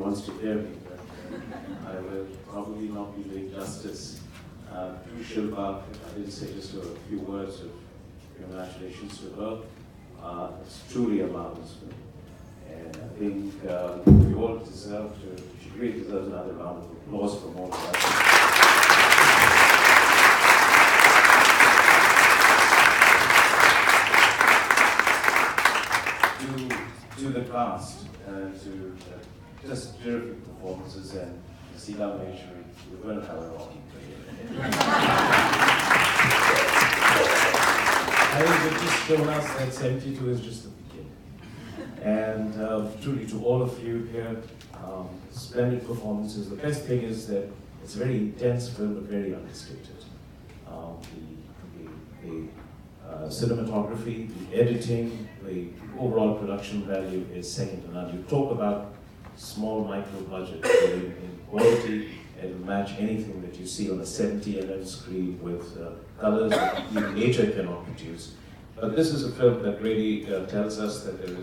wants to hear me, but I will probably not be doing justice to Shilpa. I didn't say just a few words of congratulations to her. It's truly a marvelous film. And I think we all deserve to, she really deserves another round of applause from all of us. To the cast, to just terrific performances, and Sila Maheshwari, we're going to have it all. I think they've just shown us that 72 is just the beginning. And truly to all of you here, splendid performances. The best thing is that it's a very intense film, but very understated. The cinematography, the editing, the overall production value is second to none. You talk about small micro budget in quality, and will match anything that you see on a 70 mm screen with colors that even nature cannot produce. But this is a film that really tells us that the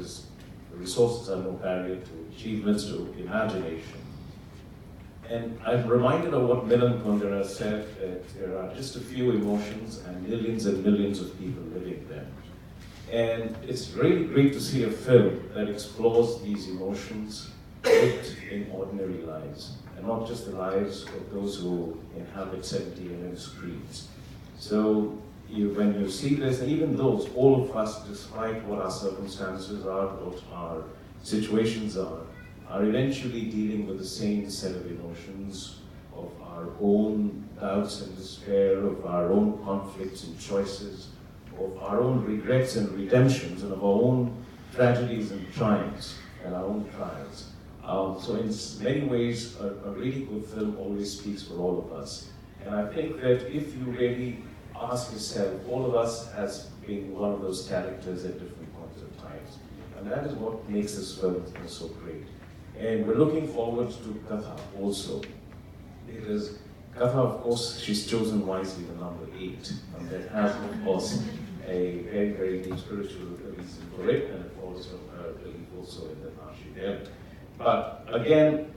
resources are no barrier to achievements, to imagination. And I'm reminded of what Milan Kundera said, that there are just a few emotions and millions of people living them. And it's really great to see a film that explores these emotions lived in ordinary lives, and not just the lives of those who inhabit 70 mm screens. So when you see this, and even those, all of us, despite what our circumstances are, what our situations are eventually dealing with the same set of emotions of our own doubts and despair, of our own conflicts and choices, of our own regrets and redemptions, and of our own tragedies and triumphs, and our own trials. So in many ways, a really good film always speaks for all of us. And I think that if you really ask yourself, all of us has been one of those characters at different points of times. And that is what makes this film so great. And we're looking forward to Katha also, because Katha, of course, she's chosen wisely the number 8, and that has, of course, a very, very deep spiritual reason for it, and it falls from her belief also in the TASHI there. But again,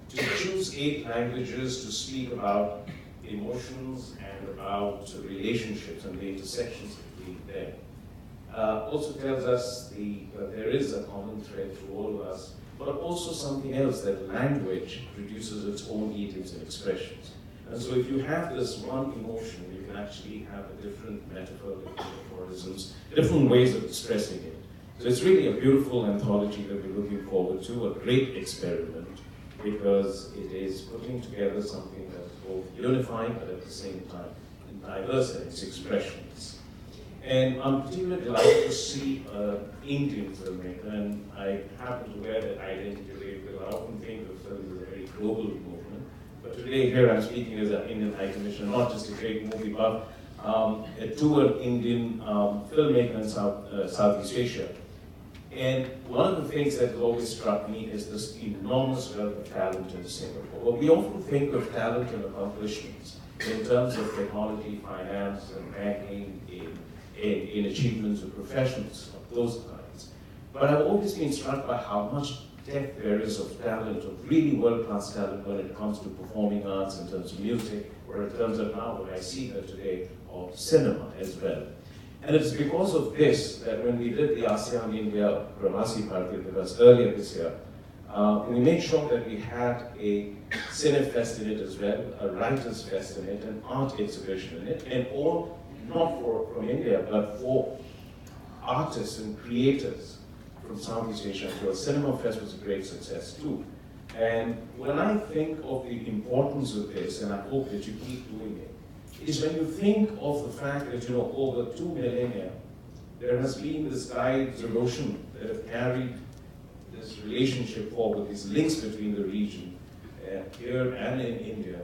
to choose 8 languages to speak about emotions and about relationships and the intersections between them also tells us that there is a common thread through all of us, but also something else, that language produces its own idioms and expressions. And so if you have this one emotion, you can actually have a different metaphor, different aphorisms, different ways of expressing it. So it's really a beautiful anthology that we're looking forward to, a great experiment, because it is putting together something that's both unifying, but at the same time diverse in its expressions. And I'm particularly delighted to see an Indian filmmaker, and I happen to wear that identity label. I often think of film as a very global movement, but today here I'm speaking as an Indian High Commissioner, not just a great movie buff, to an Indian filmmaker in Southeast Asia. And one of the things that has always struck me is this enormous wealth of talent in Singapore. Well, we often think of talent and accomplishments in terms of technology, finance, and banking, in achievements of professions of those kinds. But I've always been struck by how much depth there is of talent, of really world-class talent when it comes to performing arts, in terms of music, or in terms of now what I see here today, of cinema as well. And it's because of this that when we did the ASEAN India Pravasi Party Divas earlier this year, we made sure that we had a Cinefest in it as well, a Writers' Fest in it, an art exhibition in it, and all not from India, but for artists and creators from Southeast Asia. So a Cinema Fest was a great success too. And when I think of the importance of this, and I hope that you keep doing it, is when you think of the fact that, over 2 millennia, there has been this guides of ocean that have carried this relationship forward, these links between the region, here and in India.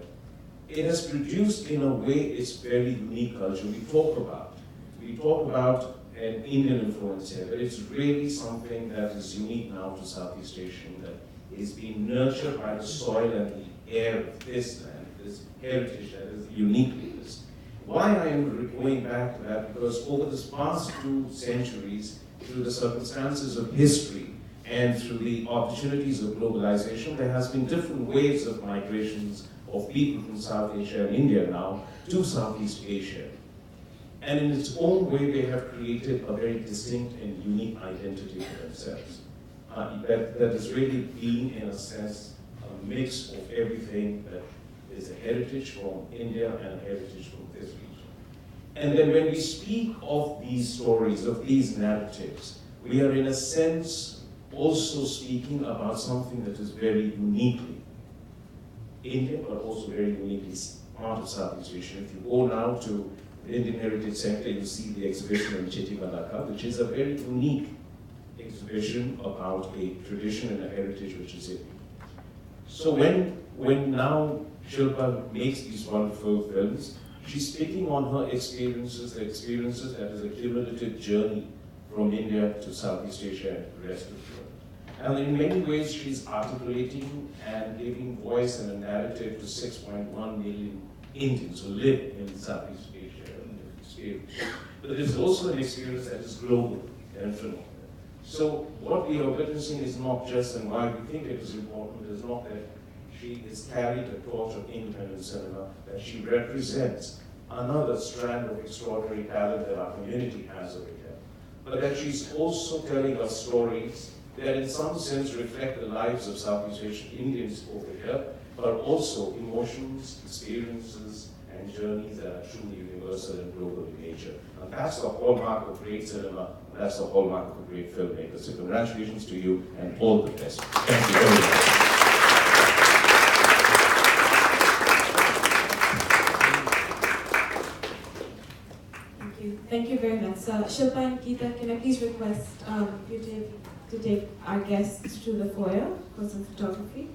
It has produced, in a way, its very unique culture. We talk about an Indian influence here, but it's really something that is unique now to Southeast Asian, that is being nurtured by the soil and the air of this land, this heritage that is uniquely this. Why I am going back to that, because over this past 2 centuries, through the circumstances of history And through the opportunities of globalization, there has been different waves of migrations of people from South Asia and India now to Southeast Asia. And in its own way, they have created a very distinct and unique identity for themselves. That has really been, in a sense, a mix of everything that is a heritage from India and a heritage from this region. And then when we speak of these stories, of these narratives, we are in a sense also speaking about something that is very uniquely Indian, but also very uniquely part of Southeast Asia. If you go now to the Indian Heritage Center, you see the exhibition in Chetimalaka, which is a very unique exhibition about a tradition and a heritage which is Indian. So when now Shilpa makes these wonderful films, she's speaking on her experiences, the experiences that is a cumulative journey from India to Southeast Asia and the rest of the world. And in many ways, she's articulating and giving voice and a narrative to 6.1 million Indians who live in Southeast Asia and experience. But there's also an experience that is global and phenomenal. So what we are witnessing is not just, and why we think it is important, is not that she is carried a torch of independent cinema, that she represents another strand of extraordinary talent that our community has over here, but that she's also telling us stories that in some sense reflect the lives of Southeast Asian Indians over here, but also emotions, experiences, and journeys that are truly universal and global in nature. And that's the hallmark of great cinema, and that's the hallmark of a great filmmaker. So congratulations to you, and all the best. Thank you very much. Thank you very much. Shilpa and Geeta, can I please request you to take our guests to the foyer for some photography?